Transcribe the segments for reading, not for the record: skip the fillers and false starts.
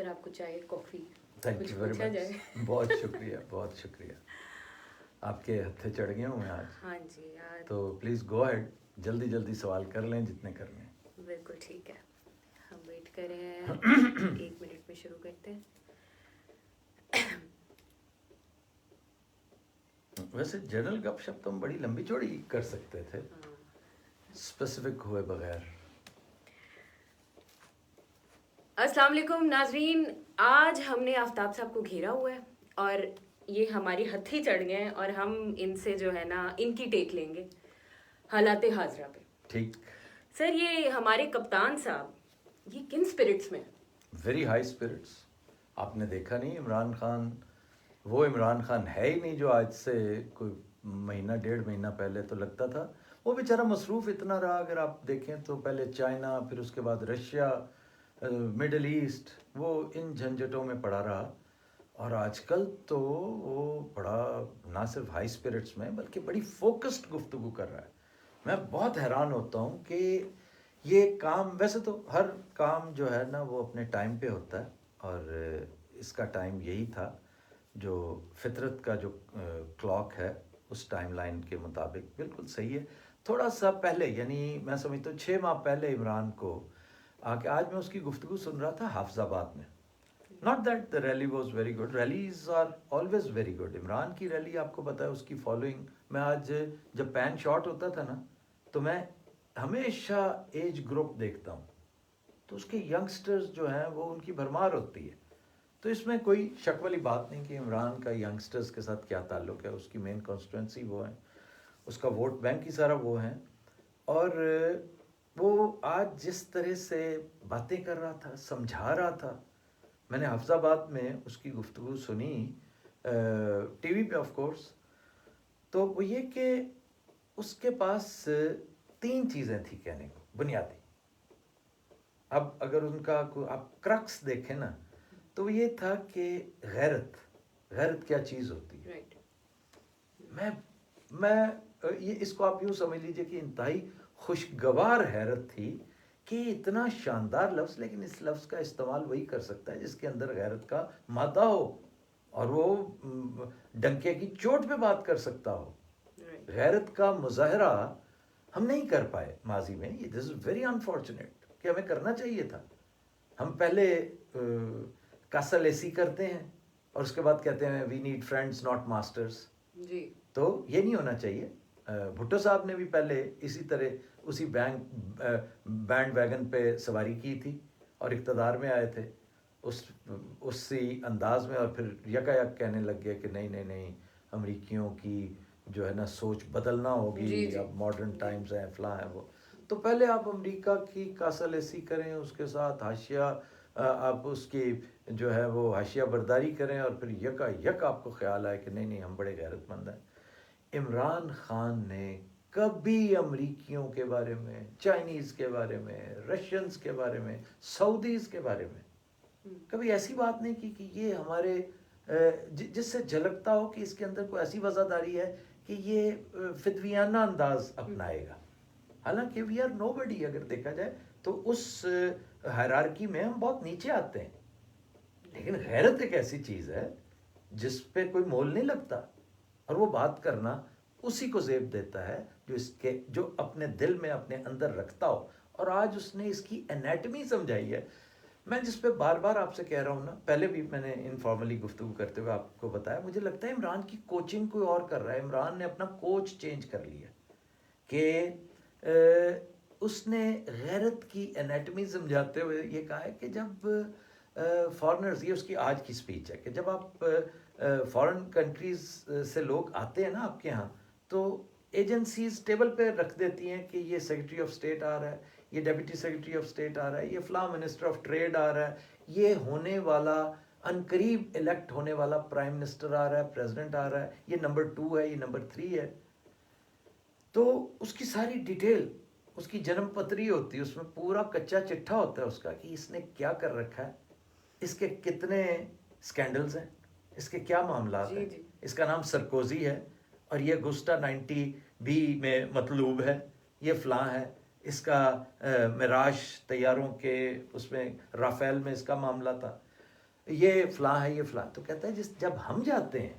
سر آپ کو چائے کافی تھینک یو ویری مچ. بہت شکریہ بہت شکریہ. آپ کے ہتھے چڑھ گئے ہوں میں آج. ہاں جی تو پلیز گو ہیڈ, جلدی جلدی سوال کر لیں جتنے کرنے ہیں. بالکل ٹھیک ہے, ہم ویٹ کر رہے ہیں. 1 منٹ میں شروع کرتے ہیں. ویسے جنرل گپ شپ تو ہم بڑی لمبی چوڑی کر سکتے تھے, اسپیسیفک ہوئے بغیر. السلام علیکم ناظرین, آج ہم نے آفتاب صاحب کو گھیرا ہوا ہے اور یہ ہماری ہتھے چڑھ گئے ہیں اور ہم ان سے جو ہے نا ان کی ٹیک لیں گے حالات حاضرہ پہ. ٹھیک سر, یہ ہمارے کپتان صاحب یہ کن اسپرٹس میں؟ Very high spirits. آپ نے دیکھا نہیں عمران خان وہ عمران خان ہے ہی نہیں جو آج سے کوئی مہینہ 1.5 مہینہ پہلے تو لگتا تھا. وہ بیچارہ مصروف اتنا رہا, اگر آپ دیکھیں تو پہلے چائنا, پھر اس کے بعد رشیا, مڈل ایسٹ, وہ ان جھنجھٹوں میں پڑا رہا. اور آج کل تو وہ بڑا نہ صرف ہائی اسپرٹس میں بلکہ بڑی فوکسڈ گفتگو کر رہا ہے. میں بہت حیران ہوتا ہوں کہ یہ کام, ویسے تو ہر کام جو ہے نا وہ اپنے ٹائم پہ ہوتا ہے, اور اس کا ٹائم یہی تھا جو فطرت کا جو کلاک ہے اس ٹائم لائن کے مطابق بالکل صحیح ہے. تھوڑا سا پہلے, یعنی میں سمجھتا ہوں 6 ماہ پہلے عمران کو آج میں اس کی گفتگو سن رہا تھا حافظ آباد میں. Not that the rally was very good, rallies are always very good. Imran کی ریلی آپ کو پتہ ہے اس کی فالوئنگ, میں آج جب پین شاٹ ہوتا تھا نا تو میں ہمیشہ ایج گروپ دیکھتا ہوں, تو اس کے ینگسٹرز جو ہیں وہ ان کی بھرمار ہوتی ہے. تو اس میں کوئی شک والی بات نہیں کہ عمران کا ینگسٹرز کے ساتھ کیا تعلق ہے. اس کی مین کانسٹیٹوئنسی وہ ہیں, اس کا ووٹ بینک ہی سارا وہ ہیں. اور وہ آج جس طرح سے باتیں کر رہا تھا, سمجھا رہا تھا, میں نے حافظ آباد میں اس کی گفتگو سنی ٹی وی پہ آف کورس. تو وہ یہ کہ اس کے پاس 3 چیزیں تھیں کہنے کو بنیادی. اب اگر ان کا آپ کرکس دیکھیں نا تو وہ یہ تھا کہ غیرت کیا چیز ہوتی ہے. میں یہ اس کو آپ یوں سمجھ لیجئے کہ انتہائی خوشگوار حیرت تھی کہ اتنا شاندار لفظ, لیکن اس لفظ کا استعمال وہی کر سکتا ہے جس کے اندر غیرت کا مادہ ہو, اور وہ ڈنکے کی چوٹ پہ بات کر سکتا ہو. غیرت کا مظاہرہ ہم نہیں کر پائے ماضی میں. یہ دس از ویری انفارچونیٹ کہ ہمیں کرنا چاہیے تھا. ہم پہلے کاسل ایسی کرتے ہیں اور اس کے بعد کہتے ہیں we need friends not masters. جی, تو یہ نہیں ہونا چاہیے. بھٹو صاحب نے بھی پہلے اسی طرح اسی بینڈ ویگن پہ سواری کی تھی اور اقتدار میں آئے تھے اسی انداز میں, اور پھر یک کہنے لگ گئے کہ نہیں امریکیوں کی جو ہے نا سوچ بدلنا ہوگی, اب ماڈرن ٹائمز ہیں, فلاں ہیں وہ. تو پہلے آپ امریکہ کی کاسل ایسی کریں, اس کے ساتھ حاشیہ آپ اس کی جو ہے وہ حاشیہ برداری کریں, اور پھر یک آپ کو خیال آئے کہ نہیں ہم بڑے غیرت مند ہیں. عمران خان نے کبھی امریکیوں کے بارے میں, چائنیز کے بارے میں, رشینز کے بارے میں, سعودیز کے بارے میں کبھی ایسی بات نہیں کی کہ یہ ہمارے جس سے جھلکتا ہو کہ اس کے اندر کوئی ایسی وزاداری ہے کہ یہ فدویانہ انداز اپنائے گا. حالانکہ وی آر نو بڈی, اگر دیکھا جائے تو اس ہائرارکی میں ہم بہت نیچے آتے ہیں. لیکن غیرت ایک ایسی چیز ہے جس پہ کوئی مول نہیں لگتا, اور وہ بات کرنا اسی کو زیب دیتا ہے جو اپنے دل میں اپنے اندر رکھتا ہو. اور آج اس نے اس کی انیٹمی سمجھائی ہے. میں جس پہ بار بار آپ سے کہہ رہا ہوں نا, پہلے بھی میں نے انفارملی گفتگو کرتے ہوئے آپ کو بتایا, مجھے لگتا ہے عمران کی کوچنگ کوئی اور کر رہا ہے. عمران نے اپنا کوچ چینج کر لیا کہ اس نے غیرت کی انیٹمی سمجھاتے ہوئے یہ کہا ہے کہ جب فارنرز, یہ اس کی آج کی سپیچ ہے, کہ جب آپ فارن کنٹریز سے لوگ آتے ہیں نا آپ کے ہاں, تو ایجنسیز ٹیبل پہ رکھ دیتی ہیں کہ یہ سیکرٹری آف اسٹیٹ آ رہا ہے, یہ ڈیپٹی سیکرٹری آف اسٹیٹ آ رہا ہے, یہ فلاں منسٹر آف ٹریڈ آ رہا ہے, یہ ہونے والا عنقریب الیکٹ ہونے والا پرائم منسٹر آ رہا ہے, پریزیڈنٹ آ رہا ہے, یہ نمبر 2 ہے, یہ نمبر 3 ہے. تو اس کی ساری ڈیٹیل, اس کی جنم پتری ہوتی ہے, اس میں پورا کچا چٹھا ہوتا ہے اس کا کہ اس نے کیا کر رکھا ہے, اس کے کتنے سکینڈلز ہیں, اس کے کیا معاملات ہیں. اس کا نام سرکوزی ہے اور یہ اگسٹا 90B میں مطلوب ہے, یہ فلاں ہے, اس کا معراج طیاروں کے اس میں رافیل میں اس کا معاملہ تھا. یہ فلاں ہے یہ فلاں. تو کہتا ہے جب ہم جاتے ہیں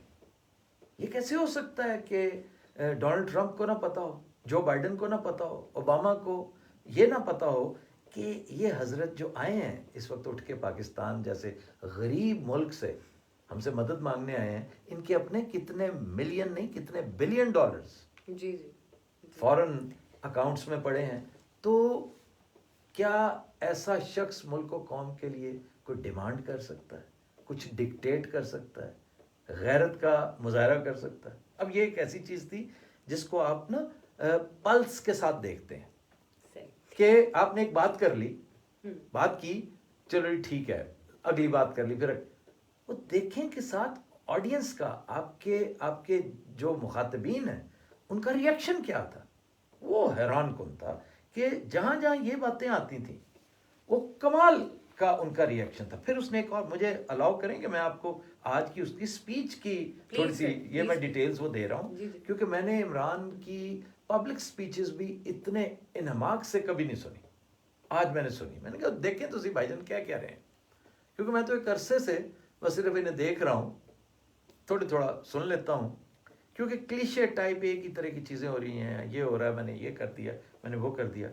یہ کیسے ہو سکتا ہے کہ ڈونلڈ ٹرمپ کو نہ پتا ہو, جو بائیڈن کو نہ پتا ہو, اوباما کو یہ نہ پتا ہو کہ یہ حضرت جو آئے ہیں اس وقت اٹھ کے پاکستان جیسے غریب ملک سے ہم سے مدد مانگنے آئے ہیں, ان کے اپنے کتنے ملین نہیں کتنے بلین ڈالرز جی فورن اکاؤنٹس میں پڑے ہیں. تو کیا ایسا شخص ملک و قوم کے لیے کوئی ڈیمانڈ کر سکتا ہے, کچھ ڈکٹیٹ کر سکتا ہے, غیرت کا مظاہرہ کر سکتا ہے؟ اب یہ ایک ایسی چیز تھی جس کو آپ نا پلس کے ساتھ دیکھتے ہیں کہ آپ نے ایک بات کر لی, بات کی, چلو ٹھیک ہے, اگلی بات کر لی, پھر وہ دیکھیں کہ ساتھ آڈینس کا آپ کے جو مخاطبین ہیں ان کا ریئیکشن کیا تھا. وہ حیران کن تھا کہ جہاں جہاں یہ باتیں آتی تھیں وہ کمال کا ان کا ریئیکشن تھا. پھر اس نے ایک اور, مجھے الاؤ کریں کہ میں آپ کو آج کی اس کی سپیچ کی تھوڑی سی یہ میں ڈیٹیلز وہ دے رہا ہوں, کیونکہ میں نے عمران کی پبلک سپیچز بھی اتنے انہماک سے کبھی نہیں سنی. آج میں نے سنی, میں نے کہا دیکھیں تو بھائی جان کیا کہہ رہے ہیں, کیونکہ میں تو ایک عرصے سے بس صرف انہیں دیکھ رہا ہوں, تھوڑا سن لیتا ہوں, کیونکہ کلیشے ٹائپ ایک ہی طرح کی چیزیں ہو رہی ہیں, یہ ہو رہا ہے, میں نے یہ کر دیا, میں نے وہ کر دیا.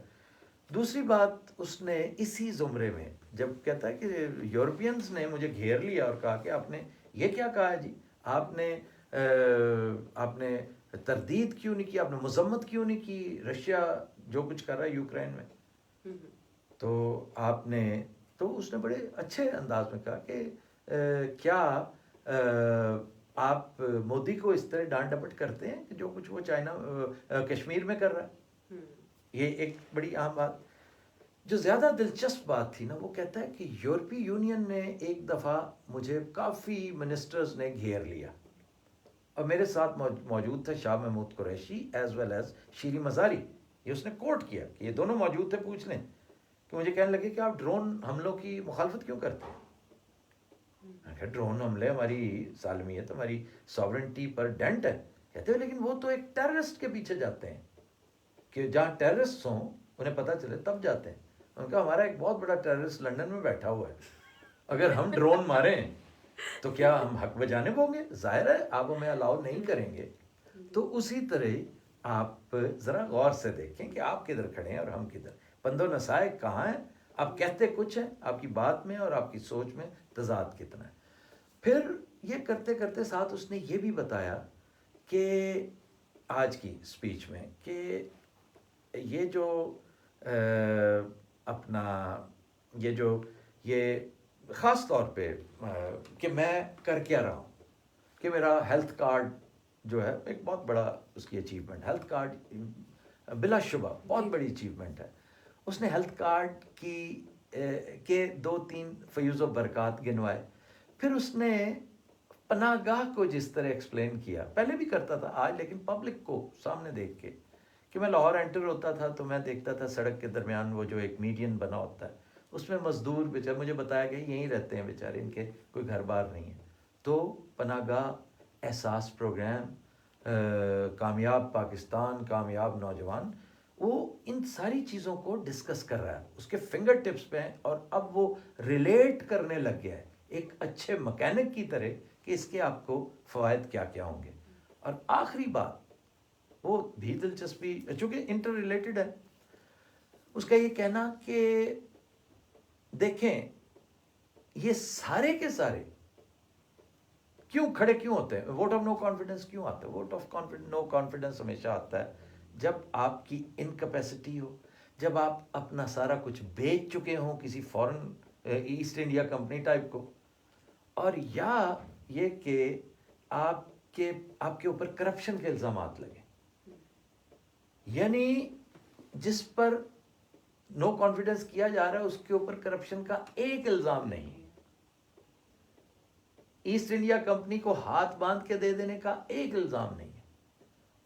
دوسری بات اس نے اسی زمرے میں جب کہتا ہے کہ یورپینز نے مجھے گھیر لیا اور کہا کہ آپ نے یہ کیا کہا ہے جی, آپ نے تردید کیوں نہیں کی, آپ نے مذمت کیوں نہیں کی رشیا جو کچھ کر رہا ہے یوکرین میں, تو آپ نے, تو اس نے بڑے اچھے انداز میں کہا کہ کیا آپ مودی کو اس طرح ڈانٹ ڈپٹ کرتے ہیں کہ جو کچھ وہ چائنا کشمیر میں کر رہا ہے. یہ ایک بڑی اہم بات. جو زیادہ دلچسپ بات تھی نا, وہ کہتا ہے کہ یورپی یونین نے ایک دفعہ مجھے کافی منسٹرز نے گھیر لیا, اور میرے ساتھ موجود تھا Shah Mahmood Qureshi as well as Shireen Mazari. یہ اس نے کوٹ کیا کہ یہ دونوں موجود تھے, پوچھ لیں, کہ مجھے کہنے لگے کہ آپ ڈرون حملوں کی مخالفت کیوں کرتے ہیں. میں کہا ڈرون حملے ہماری سالمیت, ہماری ساورنٹی پر ڈینٹ ہے. کہتے ہیں لیکن وہ تو ایک ٹیررسٹ کے پیچھے جاتے ہیں, کہ جہاں ٹیررسٹ ہوں انہیں پتہ چلے تب جاتے ہیں. ان کا ہمارا ایک بہت بڑا ٹیررسٹ لندن میں بیٹھا ہوا ہے, اگر ہم ڈرون ماریں تو کیا ہم حق بجانب ہوں گے؟ ظاہر ہے آپ ہمیں الاؤ نہیں کریں گے. تو اسی طرح آپ ذرا غور سے دیکھیں کہ آپ کدھر کھڑے ہیں اور ہم کدھر. پند و نسائق کہاں ہیں, آپ کہتے کچھ ہیں, آپ کی بات میں اور آپ کی سوچ میں تضاد کتنا ہے. پھر یہ کرتے کرتے ساتھ اس نے یہ بھی بتایا کہ آج کی سپیچ میں کہ یہ جو اپنا یہ خاص طور پہ کہ میں کر کیا رہا ہوں, کہ میرا ہیلتھ کارڈ جو ہے ایک بہت بڑا اس کی اچیومنٹ, ہیلتھ کارڈ بلا شبہ بہت بڑی اچیومنٹ ہے. اس نے ہیلتھ کارڈ کے 2-3 فیوز و برکات گنوائے. پھر اس نے پناہ گاہ کو جس طرح ایکسپلین کیا, پہلے بھی کرتا تھا آج, لیکن پبلک کو سامنے دیکھ کے, کہ میں لاہور انٹر ہوتا تھا تو میں دیکھتا تھا سڑک کے درمیان وہ جو ایک میڈین بنا ہوتا ہے, اس میں مزدور بیچارے, مجھے بتایا گیا یہیں رہتے ہیں بیچارے, ان کے کوئی گھر بار نہیں ہے. تو پناہ گاہ احساس پروگرام, کامیاب پاکستان, کامیاب نوجوان, وہ ان ساری چیزوں کو ڈسکس کر رہا ہے, اس کے فنگر ٹپس پہ ہیں, اور اب وہ ریلیٹ کرنے لگ گیا ہے ایک اچھے مکینک کی طرح کہ اس کے آپ کو فوائد کیا کیا ہوں گے. اور آخری بات وہ بھی دلچسپی, چونکہ انٹر ریلیٹڈ ہے, اس کا یہ کہنا کہ دیکھیں یہ سارے کے سارے کیوں کھڑے کیوں ہوتے ہیں, ووٹ آف نو کانفیڈنس کیوں آتا ہے. ووٹ آف نو کانفیڈنس ہمیشہ آتا ہے جب آپ کی انکیپیسٹی ہو, جب آپ اپنا سارا کچھ بیچ چکے ہوں کسی فورن ایسٹ انڈیا کمپنی ٹائپ کو, اور یا یہ کہ آپ کے اوپر کرپشن کے الزامات لگے. یعنی جس پر نو کانفیڈنس کیا جا رہا ہے اس کے اوپر کرپشن کا ایک الزام نہیں ہے, ایسٹ انڈیا کمپنی کو ہاتھ باندھ کے دے دینے کا ایک الزام نہیں ہے,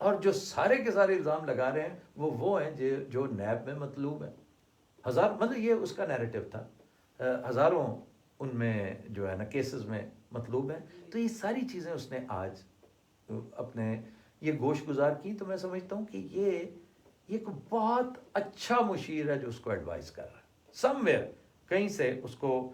اور جو سارے کے سارے الزام لگا رہے ہیں وہ ہیں جو نیب میں مطلوب ہیں. مطلب یہ اس کا نیریٹو تھا, ہزاروں ان میں جو ہے نا کیسز میں مطلوب ہیں. تو یہ ساری چیزیں اس نے آج اپنے یہ گوش گزار کی. تو میں سمجھتا ہوں کہ یہ ایک بہت اچھا مشیر ہے جو اس کو ایڈوائز کر رہا ہے. سم ویئر کہیں سے اس کو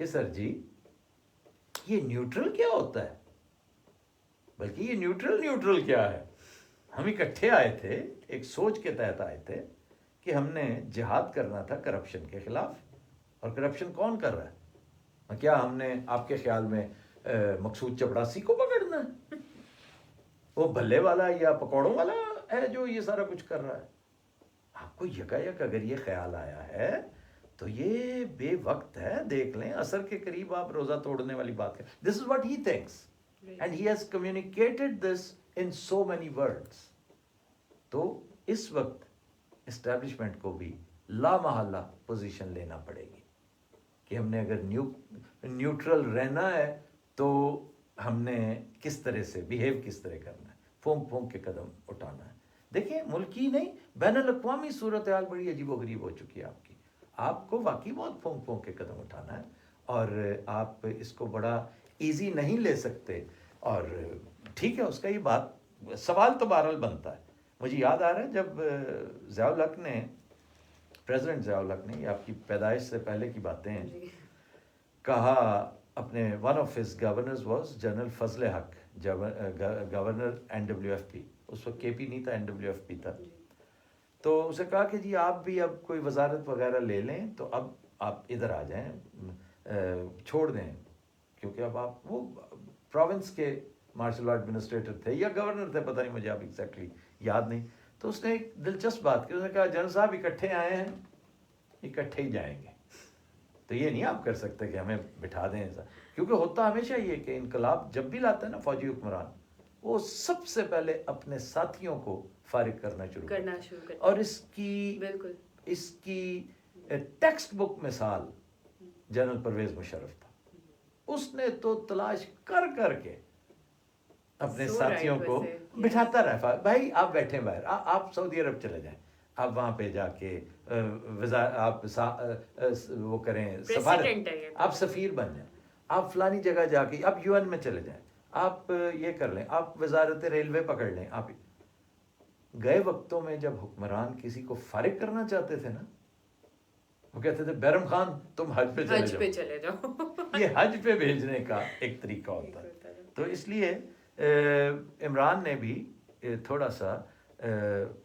کہ سر جی یہ نیوٹرل کیا ہوتا ہے, بلکہ یہ نیوٹرل کیا ہے. ہم اکٹھے آئے تھے, ایک سوچ کے تحت آئے تھے کہ ہم نے جہاد کرنا تھا کرپشن کے خلاف. اور کرپشن کون کر رہا ہے؟ کیا ہم نے آپ کے خیال میں مقصود چپڑاسی کو پکڑنا ہے؟ وہ بھلے والا یا پکوڑوں والا ہے جو یہ سارا کچھ کر رہا ہے؟ آپ کو یکایک اگر یہ خیال آیا ہے تو یہ بے وقت ہے. دیکھ لیں عصر کے قریب آپ روزہ توڑنے والی بات کریں. This is what he thinks and he has communicated this in so many words. تو اس وقت اسٹیبلشمنٹ کو بھی لامحالہ پوزیشن لینا پڑے گی کہ ہم نے اگر نیوٹرل رہنا ہے تو ہم نے کس طرح سے بیہیو کس طرح کرنا ہے, پھونک کے قدم اٹھانا ہے. دیکھیں ملک ہی نہیں بین الاقوامی صورتحال بڑی عجیب و غریب ہو چکی ہے آپ کی. آپ کو واقعی بہت پھونک کے قدم اٹھانا ہے اور آپ اس کو بڑا ایزی نہیں لے سکتے. اور ٹھیک ہے, اس کا یہ بات سوال تو بہرحال بنتا ہے. مجھے یاد آ رہا ہے جب ضیاء الحق نے, پریزیڈنٹ ضیاء الحق نے, یہ آپ کی پیدائش سے پہلے کی باتیں ہیں, کہا اپنے one of his governors was general فضل حق, گورنر NWFP. اس وقت KP نہیں تھا, NWFP تھا. تو اسے کہا کہ جی آپ بھی اب کوئی وزارت وغیرہ لے لیں تو اب آپ ادھر آ جائیں, چھوڑ دیں, کیونکہ اب آپ وہ پروونس کے مارشل لاء ایڈمنسٹریٹر تھے یا گورنر تھے, پتہ نہیں مجھے اب ایگزیکٹلی یاد نہیں. تو اس نے ایک دلچسپ بات کی, اس نے کہا جنرل صاحب اکٹھے آئے ہیں, اکٹھے ہی جائیں گے. تو یہ نہیں آپ کر سکتے کہ ہمیں بٹھا دیں ایسا, کیونکہ ہوتا ہمیشہ یہ کہ انقلاب جب بھی لاتا ہے نا فوجی حکمران, وہ سب سے پہلے اپنے ساتھیوں کو فارغ کرنا شروع کرتا. اور اس کی ٹیکسٹ بک مثال جنرل پرویز مشرف تھا. اس نے تو تلاش کر کے اپنے ساتھیوں کو بٹھاتا رہا, بھائی آپ بیٹھیں باہر, آپ سعودی عرب چلے جائیں, آپ وہاں پہ جا کے آپ وہ کریں سفارت, آپ سفیر بن جائیں, آپ فلانی جگہ جا کے آپ UN میں چلے جائیں, آپ یہ کر لیں, آپ وزارت ریلوے پکڑ لیں. آپ گئے وقتوں میں جب حکمران کسی کو فارغ کرنا چاہتے تھے نا, وہ کہتے تھے بیرم خان تم حج پہ چلے جاؤ. یہ حج پہ بھیجنے کا ایک طریقہ ہوتا ہے. تو اس لیے عمران نے بھی تھوڑا سا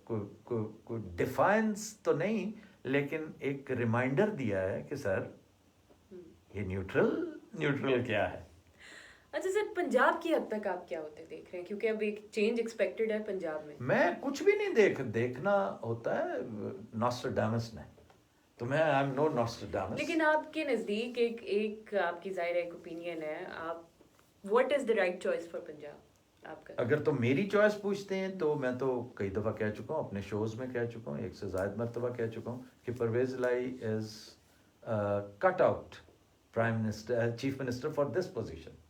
کوئی ڈیفائنس تو نہیں, لیکن ایک ریمائنڈر دیا ہے کہ سر یہ نیوٹرل کیا ہے. اچھا سر, پنجاب کی حد تک آپ کیا ہوتے دیکھ رہے ہیں, کیونکہ اب ایک چینج ایکسپیکٹڈ ہے پنجاب میں. میں کچھ بھی نہیں دیکھنا ہوتا ہے ناسٹرڈامس نے, تو میں آئی ایم نو ناسٹرڈامس. لیکن آپ کے نزدیک ایک آپ کی ظاہر ایک اوپینین ہے, آپ what is the right choice for Punjab آپ کا؟ اگر تو میری چوائس پوچھتے ہیں تو میں تو کئی دفعہ کہہ چکا ہوں, اپنے شوز میں کہہ چکا ہوں, ایک سے زائد مرتبہ کہہ چکا ہوں کہ Pervaiz Elahi is cut out prime minister, chief minister for this position,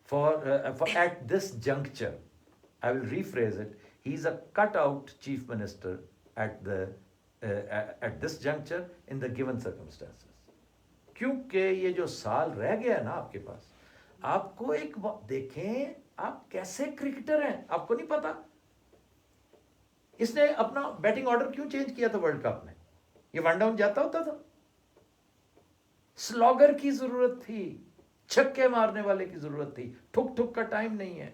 for at this juncture. I will rephrase it. He is a cut out chief minister at this juncture in the given circumstances. کیونکہ یہ جو سال رہ گیا نا آپ کے پاس, آپ کو ایک دیکھیں آپ کیسے کرکٹر ہیں, آپ کو نہیں پتا اس نے اپنا بیٹنگ آرڈر کیوں چینج کیا تھا ورلڈ کپ میں. یہ ون ڈاؤن جاتا ہوتا تھا, سلاگر کی ضرورت تھی, چھکے مارنے والے کی ضرورت تھی, ٹھک کا ٹائم نہیں ہے,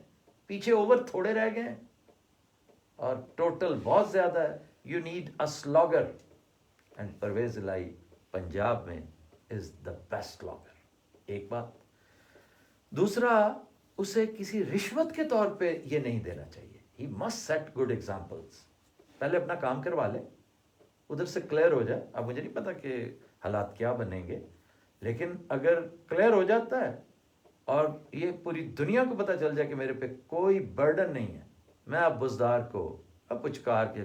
پیچھے اوور تھوڑے رہ گئے اور ٹوٹل بہت زیادہ ہے. You need a slugger, and Pervaiz Elahi Punjab میں از دا بیسٹ سلاگر. ایک بات. دوسرا, اسے کسی رشوت کے طور پہ یہ نہیں دینا چاہیے. He must set good examples. پہلے اپنا کام کروا لے, ادھر سے کلیئر ہو جائے. اب مجھے نہیں پتا کہ حالات کیا بنیں گے, لیکن اگر کلیئر ہو جاتا ہے اور یہ پوری دنیا کو پتہ چل جائے کہ میرے پہ کوئی برڈن نہیں ہے, میں آپ بزدار کو اب پچکار کے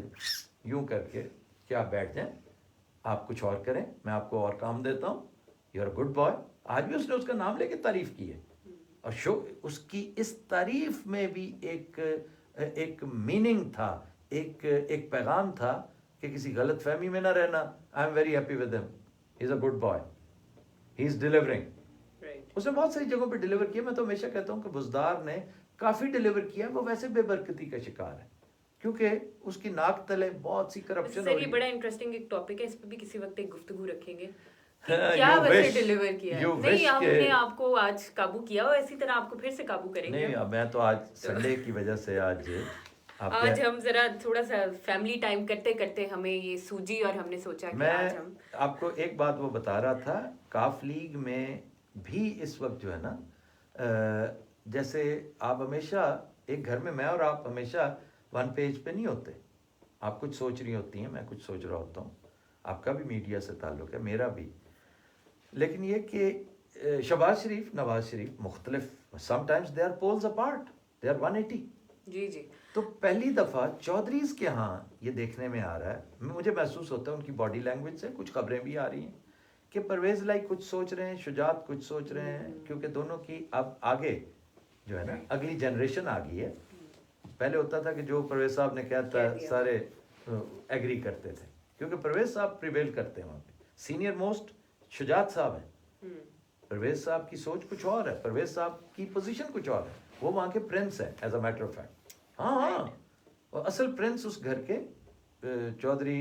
یوں کر کے کہ آپ بیٹھ جائیں, آپ کچھ اور کریں, میں آپ کو اور کام دیتا ہوں, یو آر گڈ بوائے. آج بھی اس نے اس کا نام لے کے تعریف کی ہے, اور اس کی اس تعریف میں بھی ایک میننگ تھا, ایک پیغام تھا کہ کسی غلط فہمی میں نہ رہنا. I am very happy with him, he is a good boy, he is delivering. اس نے بہت ساری جگہوں پہ ڈیلیور کیا. میں تو ہمیشہ کہتا ہوں کہ بزدار نے کافی ڈیلیور کیا. وہ ویسے بے برکتی کا شکار ہے کیونکہ اس کی ناک تلے بہت سی کرپشن. سر یہ بڑا انٹرسٹنگ ایک ٹاپک ہے, اس پہ بھی کسی وقت ایک گفتگو رکھیں گے. کیا You ویسے wish- ڈیلیور کیا ہے؟ you نہیں wish ہم کہ- نے آپ کو آج قابو کیا اور اسی طرح آپ کو پھر سے قابو کریں گے. نہیں اب میں تو آج سنڈے کی وجہ سے آج آپ آج ہم ذرا تھوڑا سا فیملی ٹائم کرتے کرتے ہمیں یہ سوجی اور ہم نے سوچا کہ میں آج ہم آپ کو ایک بات وہ بتا رہا تھا کاف لیگ میں بھی اس وقت جو ہے نا جیسے آپ ہمیشہ ایک گھر میں اور آپ ہمیشہ ون پیج پہ نہیں ہوتے. آپ کچھ سوچ رہی ہوتی ہیں, میں کچھ سوچ رہا ہوتا ہوں. آپ کا بھی میڈیا سے تعلق ہے, میرا بھی. لیکن یہ کہ شہباز شریف, نواز شریف مختلف, some times they are poles apart, they are 180. جی تو پہلی دفعہ چودھریز کے ہاں یہ دیکھنے میں آ رہا ہے, مجھے محسوس ہوتا ہے ان کی باڈی لینگویج سے, کچھ خبریں بھی آ رہی ہیں کہ پرویز لائی کچھ سوچ رہے ہیں, شجاعت کچھ سوچ رہے ہیں, کیونکہ دونوں کی اب آگے جو ہے نا اگلی جنریشن آ گئی ہے. پہلے ہوتا تھا کہ جو پرویز صاحب نے کہا تھا سارے ایگری کرتے تھے, کیونکہ پرویز صاحب پریویل کرتے ہیں وہاں پہ. سینئر موسٹ شجاعت صاحب ہیں, پرویز صاحب کی سوچ کچھ اور ہے, پرویز صاحب کی پوزیشن کچھ اور ہے, وہ وہاں کے پرنس ہیں as a matter of fact. ہاں اصل پرنس اس گھر کے چودھری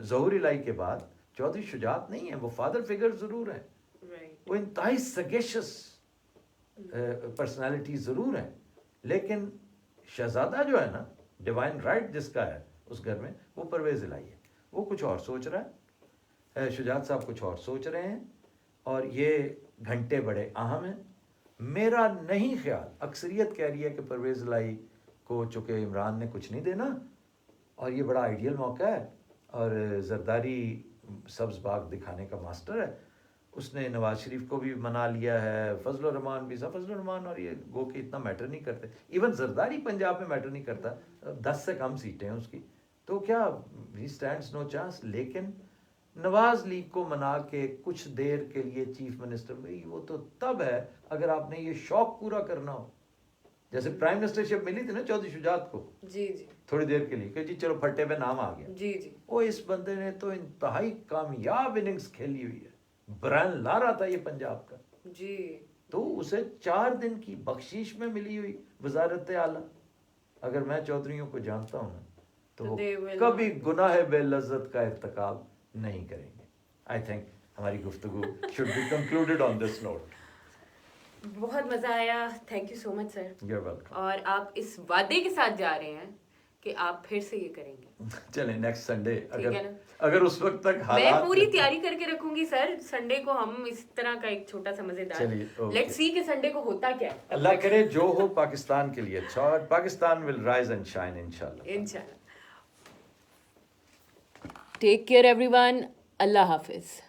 ظہور الہی کے بعد چودھری شجاعت نہیں ہے, وہ فادر فگر ضرور ہیں, وہ انتہائی سگیشس پرسنالٹی ضرور ہیں, لیکن شہزادہ جو ہے نا ڈیوائن رائٹ جس کا ہے اس گھر میں, وہ پرویز الہی ہے. وہ کچھ اور سوچ رہا ہے, شجاعت صاحب کچھ اور سوچ رہے ہیں, اور یہ گھنٹے بڑے اہم ہیں. میرا نہیں خیال, اکثریت کہہ رہی ہے کہ پرویز الہی کو چونکہ عمران نے کچھ نہیں دینا اور یہ بڑا آئیڈیل موقع ہے, اور زرداری سبز باغ دکھانے کا ماسٹر ہے, اس نے نواز شریف کو بھی منا لیا ہے, فضل الرحمان بھی, فضل الرحمان اور یہ گو کہ اتنا میٹر نہیں کرتے, ایون زرداری پنجاب میں میٹر نہیں کرتا, 10 سے کم سیٹیں ہیں اس کی, تو کیا ہی اسٹینڈس نو چانس. لیکن نواز لیگ کو منا کے کچھ دیر کے لیے چیف منسٹر, بھائی وہ تو تب ہے اگر آپ نے یہ شوق پورا کرنا ہو. جیسے پرائم منسٹر شپ ملی تھی نا چودھری شجاعت کو تھوڑی دیر کے لیے کہ جی چلو پھٹے پہ نام آ گیا. وہ اس بندے نے تو انتہائی کامیاب اننگز کھیلی ہوئی ہے, برائن لارا تھا یہ پنجاب کا, تو اسے 4 دن کی بخشش میں ملی ہوئی وزارت اعلیٰ. اگر میں چودھریوں کو جانتا ہوں تو وہ کبھی گناہ بے لذت کا ارتکاب نہیں کریں گے. آئی تھنک ہماری گفتگو should be concluded on this note. بہت مزہ آیا, thank you so much sir. You are welcome. اور آپ اس وعدے کے ساتھ جا رہے ہیں کہ آپ پھر سے یہ کریں گے. چلیں نیکسٹ سنڈے, اگر اس وقت تک میں پوری تیاری کر کے رکھوں گی سر. سنڈے کو ہم اس طرح کا ایک چھوٹا سا مزیدار, لیٹس سی کہ سنڈے کو ہوتا کیا ہے. اللہ کرے جو ہو پاکستان کے لیے اچھا, اور Pakistan will rise and shine انشاءاللہ. Take care everyone. اللہ حافظ.